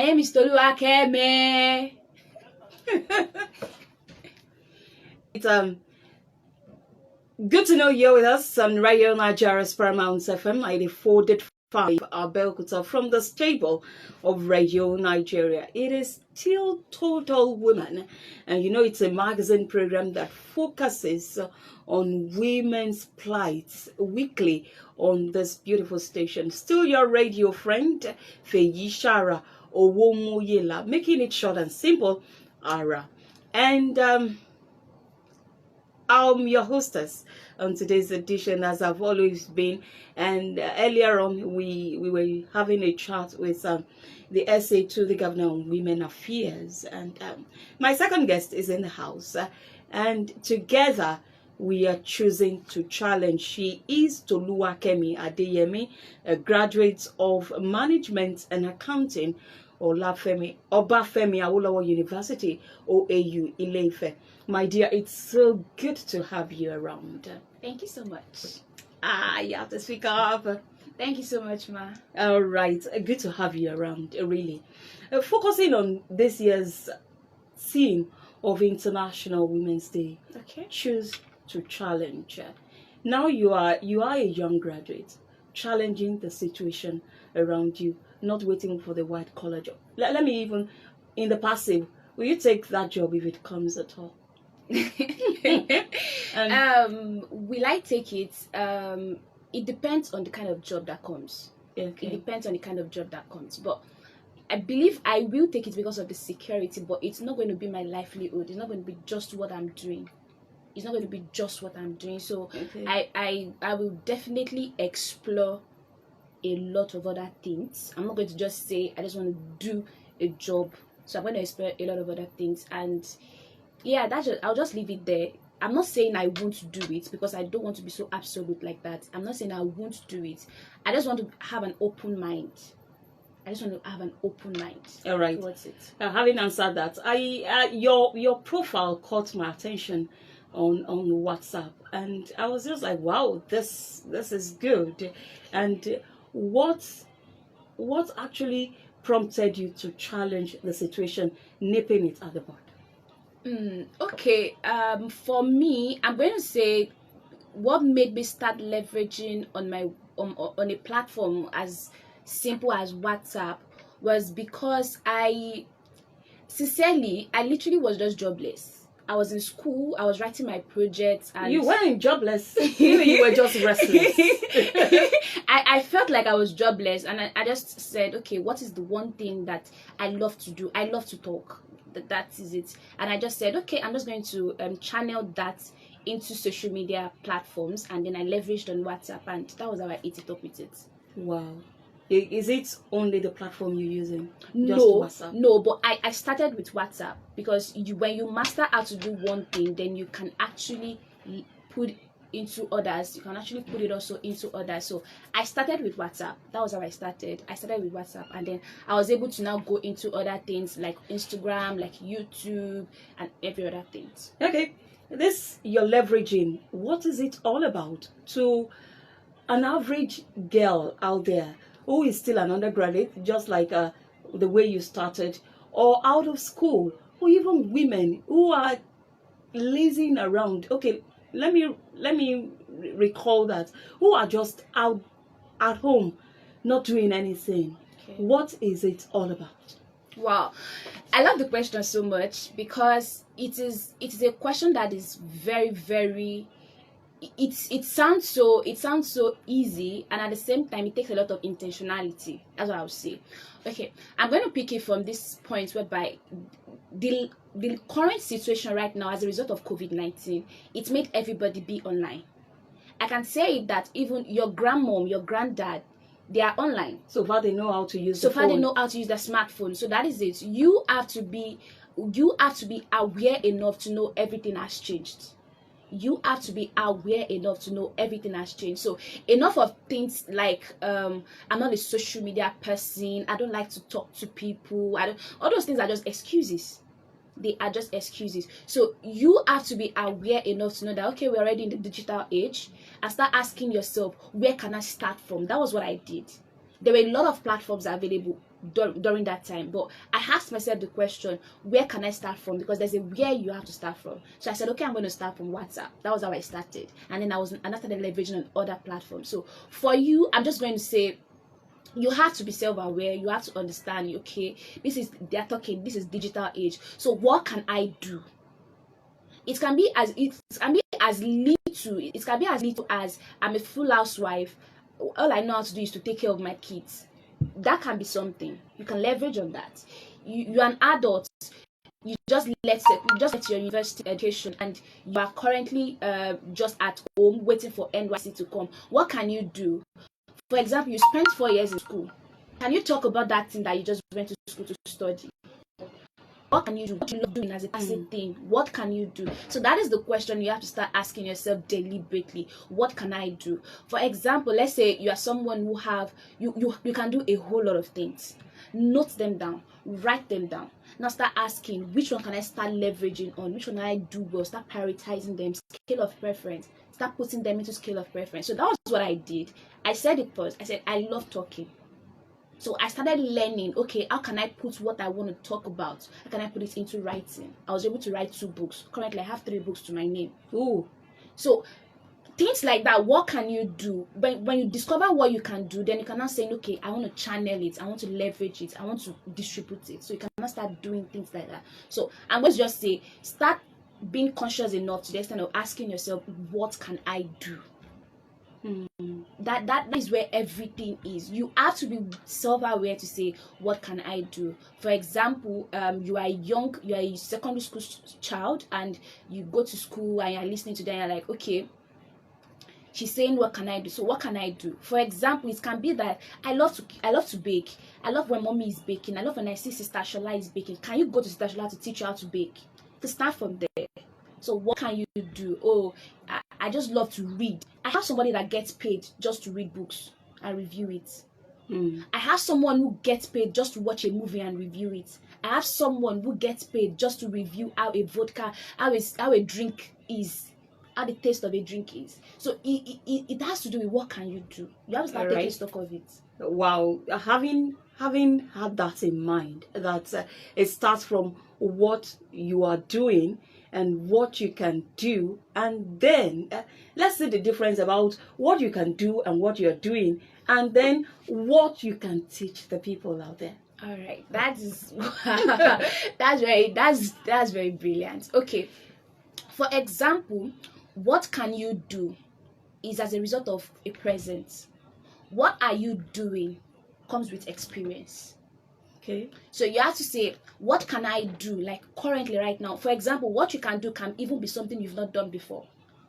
name is Toluwakeme. It's good to know you're with us on Radio Nigeria's Paramount FM 94.5 Abeokuta from the stable of Radio Nigeria. It is still Total Women, and you know it's a magazine program that focuses on women's plights weekly on this beautiful station. Still your radio friend, Feyishara Owomoyela, making it short and simple, Ara. And I'm your hostess on today's edition, as I've always been. And earlier on, we were having a chat with the SA to the Governor on Women Affairs. And my second guest is in the house. And together, we are choosing to challenge. She is Toluwakeme Adeyemi, a graduate of Management and Accounting, Obafemi Awolowo University, OAU, Ile-Ife. My dear, it's so good to have you around. Thank you so much. You have to speak up. Thank you so much, Ma. All right, good to have you around, really. Focusing on this year's theme of International Women's Day, Okay. choose to challenge. Now you are a young graduate, challenging the situation around you, not waiting for the white collar job. Let me even, in the passive, will you take that job if it comes at all? Will I take it? It depends on the kind of job that comes. Okay. It depends on the kind of job that comes. But I believe I will take it because of the security, but it's not going to be my livelihood. It's not going to be just what I'm doing. It's not going to be just what I'm doing. So Okay. I will definitely explore a lot of other things. I'm not going to just say I just want to do a job. So I'm going to explore a lot of other things. And yeah, I'll just leave it there. I'm not saying I won't do it because I don't want to be so absolute like that. I'm not saying I won't do it. I just want to have an open mind. All right. Towards it. Having answered that, your profile caught my attention on WhatsApp, and I was just like, wow, this is good. And what actually prompted you to challenge the situation, nipping it at the bud? Okay. For me, I'm going to say what made me start leveraging on my on a platform as simple as WhatsApp was because I literally was just jobless. I was in school, I was writing my projects, and You weren't jobless. You were just restless. I felt like I was jobless, and I just said, okay, what is the one thing that I love to do? I love to talk. That is it. And I just said, okay, I'm just going to channel that into social media platforms, and then I leveraged on WhatsApp, and that was how I ate it up with it. Wow. Is it only the platform you're using? Just No, WhatsApp? no, but I started with WhatsApp because when you master how to do one thing, then you can actually put into others. You can actually put it also into others. So I started with WhatsApp. That was how I started. I started with WhatsApp, and then I was able to now go into other things like Instagram, like YouTube, and every other thing. Okay. This you're leveraging. What is it all about to an average girl out there who is still an undergraduate, just like the way you started, or out of school, or even women who are lazing around? Okay, let me recall that, who are just out at home, not doing anything. Okay. What is it all about? Wow, I love the question so much because it is a question that is very, very. It sounds so easy, and at the same time it takes a lot of intentionality. That's what I would say. Okay, I'm going to pick it from this point whereby the current situation right now, as a result of COVID-19, it made everybody be online. I can say that even your grandmom, your granddad, they are online. So far they know how to use So the far phone. they know how to use the smartphone. So that is it. You have to be aware enough to know everything has changed. You have to be aware enough to know everything has changed. So enough of things like I'm not a social media person, I don't like to talk to people, all those things are just excuses. They are just excuses. So you have to be aware enough to know that, okay, we're already in the digital age, and start asking yourself, where can I start from? That was what I did. There were a lot of platforms available during that time. But I asked myself the question, where can I start from? Because there's a where you have to start from. So I said, okay, I'm going to start from WhatsApp. That was how I started. And then I started leveraging on other platforms. So for you, I'm just going to say, you have to be self-aware. You have to understand, okay, this is digital age. So what can I do? It can be as little as I'm a full housewife. All I know how to do is to take care of my kids. That can be something you can leverage on that. You're an adult. You just let your university education, and you are currently just at home waiting for NYC to come. What can you do? For example, you spent 4 years in school. Can you talk about that thing that you just went to school to study? What can you do? What you love doing as a passive thing? What can you do? So that is the question you have to start asking yourself deliberately. What can I do? For example, let's say you are someone who you can do a whole lot of things. Note them down. Write them down. Now start asking, which one can I start leveraging on? Which one can I do well? Start prioritizing them. Scale of preference. Start putting them into scale of preference. So that was what I did. I said it first. I said, I love talking. So I started learning, okay, how can I put what I want to talk about? How can I put it into writing? I was able to write 2 books. Currently, I have 3 books to my name. Ooh. So things like that, what can you do? When you discover what you can do, then you can now say, okay, I want to channel it. I want to leverage it. I want to distribute it. So you can now start doing things like that. So I'm going to just say, start being conscious enough to the extent of asking yourself, what can I do? That is where everything is. You have to be self-aware to say, what can I do? For example, you are a secondary school child, and you go to school and you're listening to them, and you're like, okay, she's saying, what can I do? So what can I do? For example, it can be that I love to bake. I love when mommy is baking. I love when I see Sister Shola is baking. Can you go to Sister Shola to teach you how to bake? To start from there. So what can you do? Oh, I just love to read. I have somebody that gets paid just to read books and review it. I have someone who gets paid just to watch a movie and review it. I have someone who gets paid just to review how a vodka, how a drink is, how the taste of a drink is. So it has to do with what can you do. You have to start taking stock of it. Wow, having had that in mind, that it starts from what you are doing and what you can do, and then let's see the difference about what you can do and what you're doing, and then what you can teach the people out there. All right, that is that's very brilliant. Okay, for example, what can you do is as a result of a present. What are you doing comes with experience. Okay. So you have to say, what can I do? Like currently, right now, for example, what you can do can even be something you've not done before,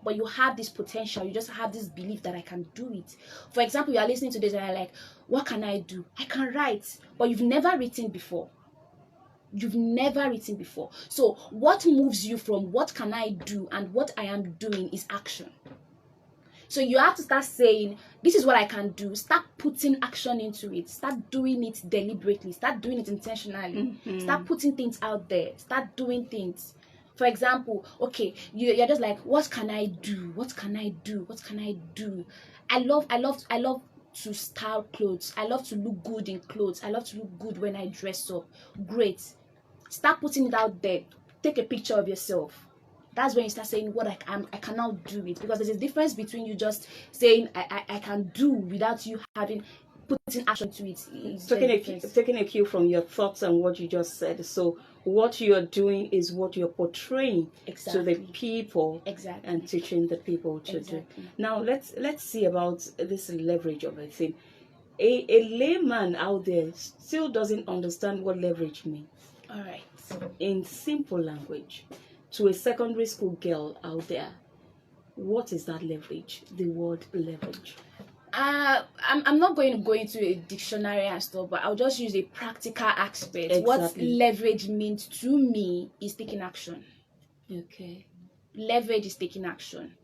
but you have this potential. You just have this belief that I can do it. For example, you are listening to this and you're like, what can I do? I can write, but you've never written before. You've never written before. So what moves you from what can I do and what I am doing is action. So you have to start saying, this is what I can do. Start putting action into it. Start doing it deliberately. Start doing it intentionally. Start putting things out there. Start doing things. For example, okay, you're just like, what can I do? What can I do? What can I do? I love to style clothes. I love to look good in clothes. I love to look good when I dress up. Great. Start putting it out there. Take a picture of yourself. That's when you start saying, what I can now do it. Because there's a difference between you just saying I can do without you putting action to it. Taking a cue from your thoughts and what you just said. So what you are doing is what you're portraying to the people, and teaching the people to do. Now let's see about this leverage of a thing. A layman out there still doesn't understand what leverage means. All right. In simple language, to a secondary school girl out there, what is that leverage? The word leverage. I'm not going to go into a dictionary and stuff, but I'll just use a practical aspect. Exactly. What leverage means to me is taking action. Okay. Leverage is taking action.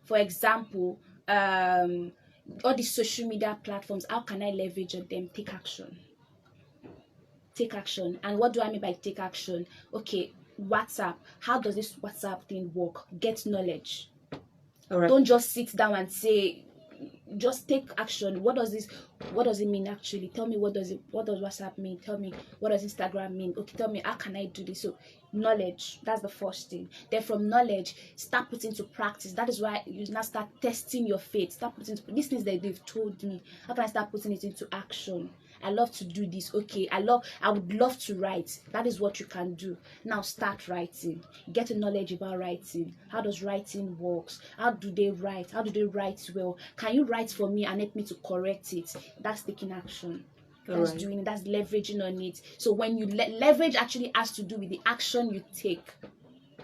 For example, all these social media platforms, how can I leverage on them? Take action. Take action. And what do I mean by take action? Okay, WhatsApp. How does this WhatsApp thing work? Get knowledge. All right. Don't just sit down and say, just take action. What does this What does it mean actually? Tell me, what does WhatsApp mean? Tell me, what does Instagram mean? Okay, tell me, how can I do this? So knowledge, that's the first thing. Then from knowledge, start putting into practice. That is why you now start testing your faith. Start putting these things that they've told me. How can I start putting it into action? I love to do this. Okay, I would love to write. That is what you can do. Now start writing. Get a knowledge about writing. How does writing works? How do they write? How do they write well? Can you write for me and help me to correct it? That's taking action. That's right. Doing it. That's leveraging on it. So when you leverage actually has to do with the action you take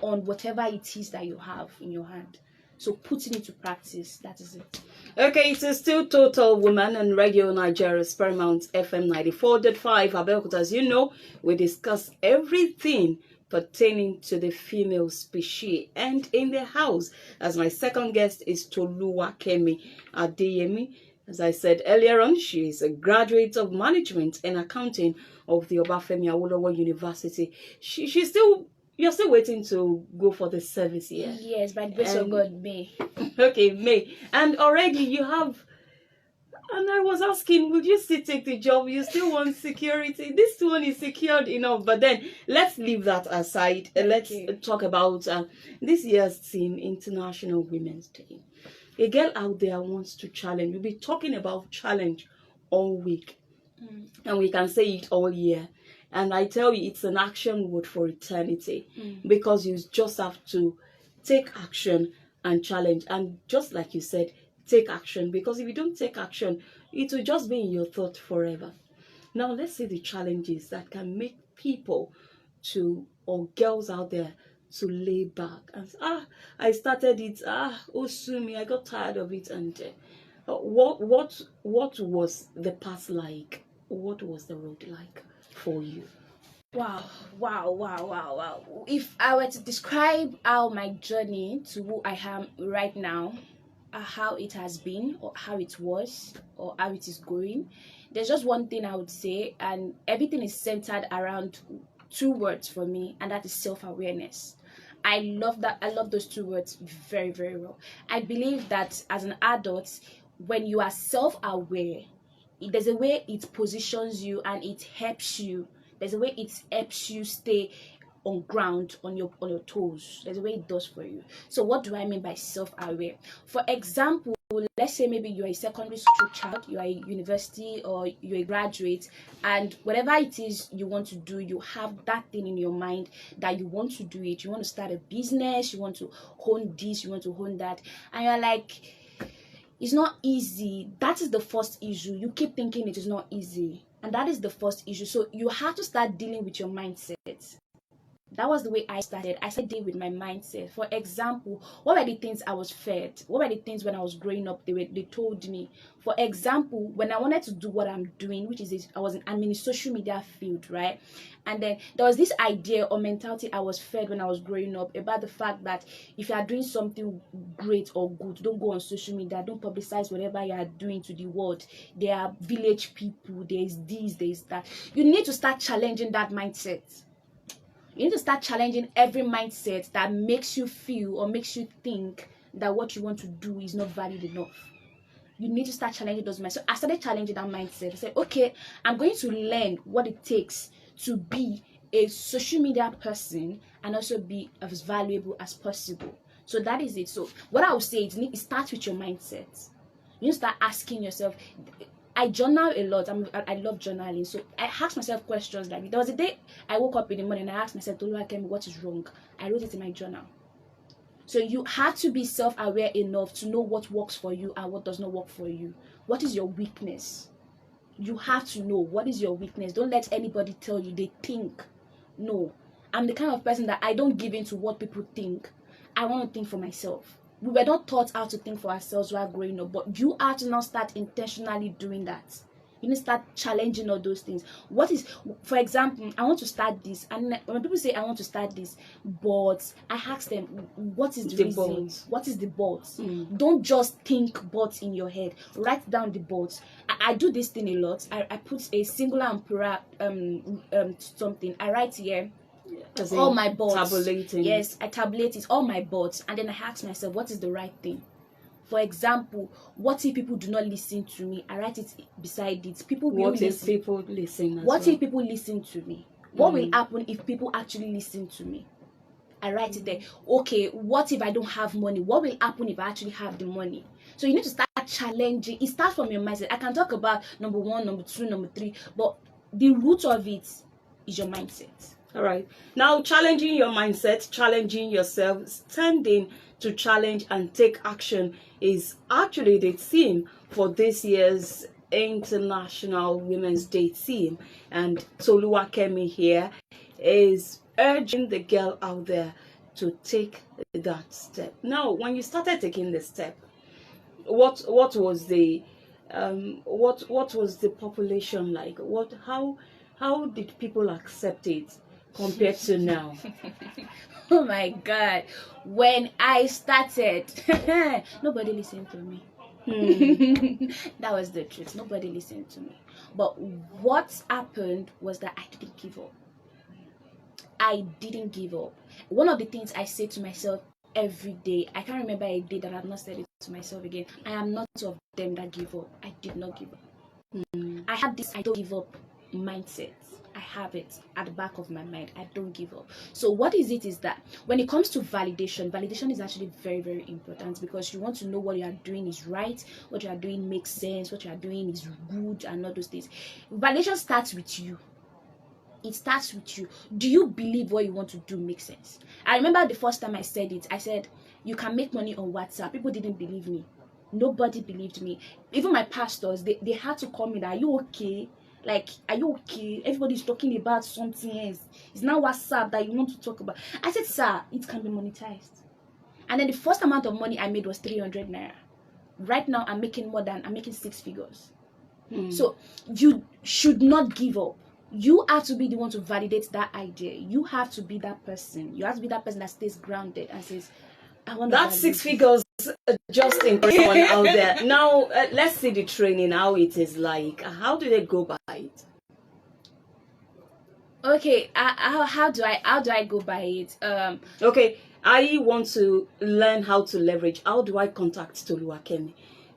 on whatever it is that you have in your hand. So putting it to practice, that is it. Okay, it is still Total Woman on Radio Nigeria's Paramount FM 94.5 Abeokuta. As you know, we discuss everything pertaining to the female species. And in the house, as my second guest is Toluwakemi Adeyemi. As I said earlier on, she is a graduate of management and accounting of the Obafemi Awolowo University. You're still waiting to go for the service here? Yes, by the grace of God, May. Okay, May. And already you have... And I was asking, would you still take the job? You still want security? This one is secured enough. But then, let's leave that aside. Let's talk about this year's theme, International Women's Day. A girl out there wants to challenge. We'll be talking about challenge all week. And we can say it all year. And I tell you, it's an action word for eternity. Because you just have to take action and challenge. And just like you said, take action. Because if you don't take action, it will just be in your thought forever. Now, let's see the challenges that can make people or girls out there to lay back and say, I started it, sue me, I got tired of it. And what was the path like? What was the road like for you? Wow. If I were to describe how my journey to who I am right now, how it has been, or how it was, or how it is going, there's just one thing I would say, and everything is centered around two words for me, and that is self-awareness. I love that. I love those two words very, very well. I believe that as an adult, when you are self-aware, there's a way it positions you and it helps you. There's a way it helps you stay on ground, on your toes. There's a way it does for you. So what do I mean by self-aware? For example, let's say maybe you're a secondary school child, you're a university, or you're a graduate, and whatever it is you want to do, you have that thing in your mind that you want to do it. You want to start a business, you want to hone this, you want to hone that, and you're like, it's not easy. That is the first issue. You keep thinking it is not easy, and that is the first issue. So you have to start dealing with your mindset. That was the way I started. I started dealing with my mindset. For example, what were the things I was fed? What were the things when I was growing up they told me? For example, when I wanted to do what I'm doing, I'm in a social media field, right? And then there was this idea or mentality I was fed when I was growing up about the fact that if you are doing something great or good, don't go on social media, don't publicize whatever you are doing to the world. There are village people, there's this, there's that. You need to start challenging that mindset. You need to start challenging every mindset that makes you feel or makes you think that what you want to do is not valued enough. You need to start challenging those mindsets. So I started challenging that mindset. I said, okay, I'm going to learn what it takes to be a social media person and also be as valuable as possible. So that is it. So what I would say is it starts with your mindset. You need to start asking yourself. I journal a lot. I love journaling. So I ask myself questions like, there was a day I woke up in the morning and I asked myself, Toluwakemi, what is wrong? I wrote it in my journal. So you have to be self-aware enough to know what works for you and what does not work for you. What is your weakness? You have to know what is your weakness. Don't let anybody tell you they think. No. I'm the kind of person that I don't give in to what people think. I want to think for myself. We were not taught how to think for ourselves while growing up, but you have to now start intentionally doing that. You need to start challenging all those things. For example, I want to start this, and when people say I want to start this, but I ask them, what is the reason? But. What is the but? Don't just think but in your head. Write down the but. I do this thing a lot. I put a singular and plural something. I write here. All my buts. Tabulating. Yes, I tabulate it, all my buts, and then I ask myself, what is the right thing? For example, what if people do not listen to me? I write it beside it. People will What if people listen as What well? if people listen to me? What will happen if people actually listen to me? I write it there. Okay, what if I don't have money? What will happen if I actually have the money? So you need to start challenging. It starts from your mindset. I can talk about number 1, number 2, number 3, but the root of it is your mindset. All right. Now, challenging your mindset, challenging yourself, standing to challenge and take action is actually the theme for this year's International Women's Day theme. And Toluwakemi here is urging the girl out there to take that step. Now, when you started taking the step, what was the what was the population like? How did people accept it compared to now? Oh my God. When I started, nobody listened to me. That was the truth. Nobody listened to me. But what happened was that I didn't give up. I didn't give up. One of the things I say to myself every day, I can't remember a day that I've not said it to myself again. I am not of them that give up. I did not give up. I have this I don't give up mindset. I have it at the back of my mind. I don't give up. So what is it is that when it comes to validation is actually very, very important, because you want to know what you are doing is right, what you are doing makes sense, what you are doing is good, and all those things. Validation starts with you. It starts with you. Do you believe what you want to do makes sense? I remember the first time I said it, I said, you can make money on WhatsApp. People didn't believe me. Nobody believed me. Even my pastors, they had to call me that, are you okay? Like, are you okay? Everybody's talking about something else. It's now WhatsApp that you want to talk about. I said, sir, it can be monetized. And then the first amount of money I made was 300 naira. Right now, I'm making 6 figures. So you should not give up. You have to be the one to validate that idea. You have to be that person. You have to be that person that stays grounded and says, I want that 6 figures. Just in case someone out there. Now, let's see the training, how it is like. How do they go by it? Okay, how do I go by it? Okay, I want to learn how to leverage. How do I contact Toluwakemi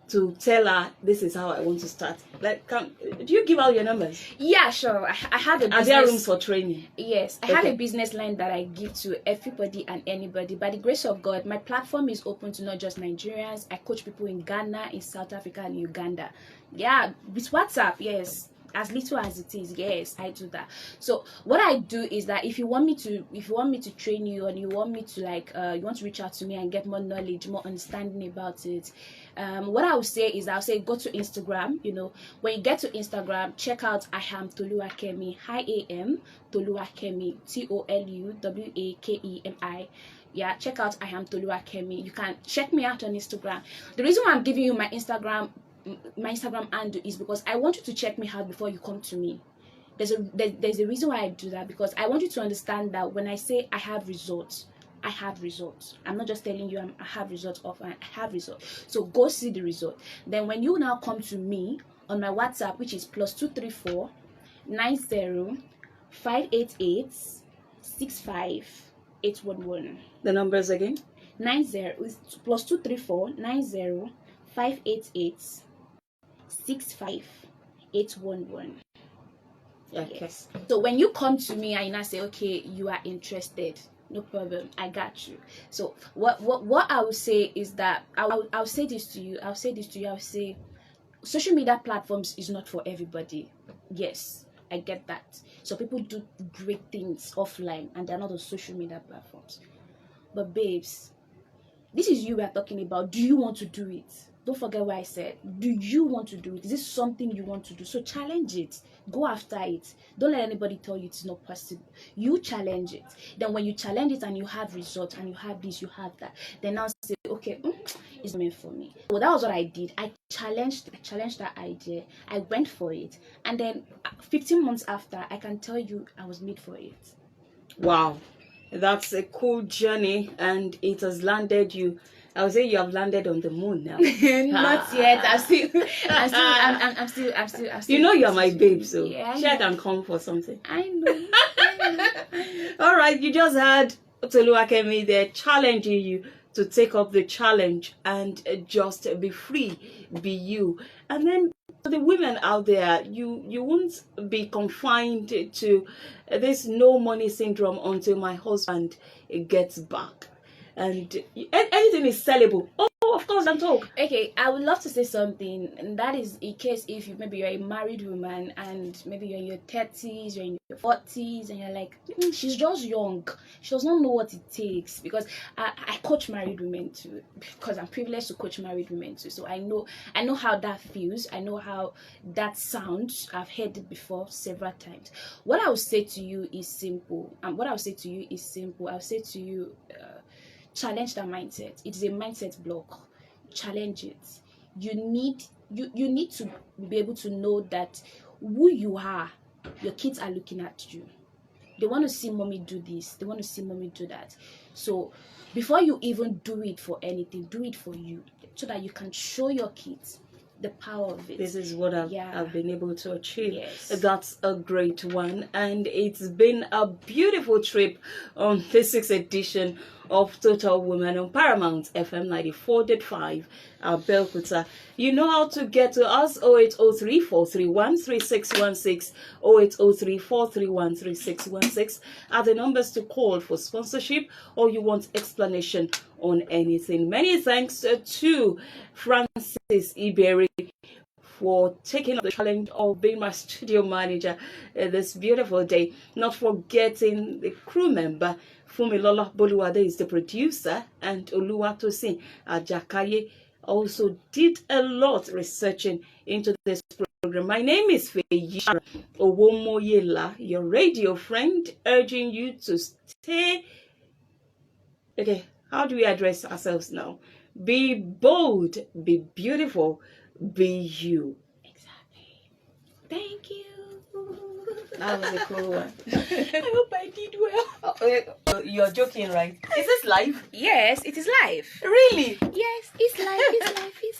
to tell her this is how I want to start? Like, do you give out your numbers? Yeah, sure. I have a business. Are there rooms for training? Yes, I have a business line that I give to everybody and anybody. By the grace of God, my platform is open to not just Nigerians. I coach people in Ghana, in South Africa, and Uganda. Yeah, with WhatsApp, yes. As little as it is, yes, I do that. So what I do is that if you want me to train you, and you want me to you want to reach out to me and get more knowledge, more understanding about it, what I would say is I'll say go to Instagram. When you get to Instagram, check out I am Toluwakemi. I am Toluwakemi. Toluwakemi. Yeah, check out I am Toluwakemi. You can check me out on Instagram. The reason why I'm giving you my Instagram handle is because I want you to check me out before you come to me. There's a reason why I do that, because I want you to understand that when I say I have results, I have results. I'm not just telling you I have results I have results. So go see the result. Then when you now come to me on my WhatsApp, which is +234 90 588 65811. The numbers again? +234 90 588 65811. Okay. Yes. So when you come to me and you say, okay, you are interested, no problem, I got you. So what I will say is that I'll say this to you. I'll say social media platforms is not for everybody. Yes, I get that. So people do great things offline and they're not on social media platforms. But babes, this is you we are talking about. Do you want to do it? Don't forget what I said. Do you want to do it? Is this something you want to do? So challenge it. Go after it. Don't let anybody tell you it's not possible. You challenge it. Then when you challenge it and you have results and you have this, you have that, then now say, okay, it's meant for me. Well, that was what I did. I challenged that idea. I went for it. And then 15 months after, I can tell you I was made for it. Wow. That's a cool journey, and it has landed you. I would say you have landed on the moon now. Not yet. I'm still. You know you're my babe, so yeah, I can come for something. I know. All right, you just had Toluwakemi there challenging you to take up the challenge and just be free, be you. And then for the women out there, you won't be confined to this no money syndrome until my husband gets back. And anything is sellable. Oh, of course, I'm talk. Okay, I would love to say something, and that is in case if you maybe you're a married woman and maybe you're in your 30s, you're in your 40s, and you're like, she's just young, she does not know what it takes. Because I coach married women too, because I'm privileged to coach married women too. So I know how that feels. I know how that sounds. I've heard it before several times. What I would say to you is simple. I'll say to you, challenge that mindset. It's a mindset block. Challenge it. You need to be able to know that who you are, your kids are looking at you. They want to see mommy do this, they want to see mommy do that. So before you even do it for anything, do it for you, so that you can show your kids the power of it. This is what I've been able to achieve. Yes. That's a great one, and it's been a beautiful trip on this 6th edition of Total Woman on Paramount FM 94.5 Abeokuta. You know how to get to us: 0803 431 3616, 0803 431 3616 are the numbers to call for sponsorship, or you want explanation on anything. Many thanks to Francis Iberi for taking up the challenge of being my studio manager this beautiful day. Not forgetting the crew member, Fumilola Boluwade is the producer, and Oluwatosin Ajakaye also did a lot researching into this program. My name is Feyi Owomoyela, your radio friend, urging you to stay. Okay, how do we address ourselves now? Be bold, be beautiful, be you. Exactly. Thank you. That was a cool one. I hope I did well. You're joking, right? Is this live? Yes, it is live. Really? Yes, it's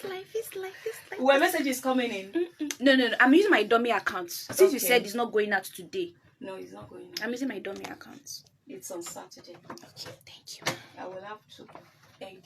live. Were messages coming in? No. I'm using my dummy account. Since you Okay. said it's not going out today, No, it's not going on. I'm using my dummy account. It's on Saturday. Okay, thank you. I will have to edit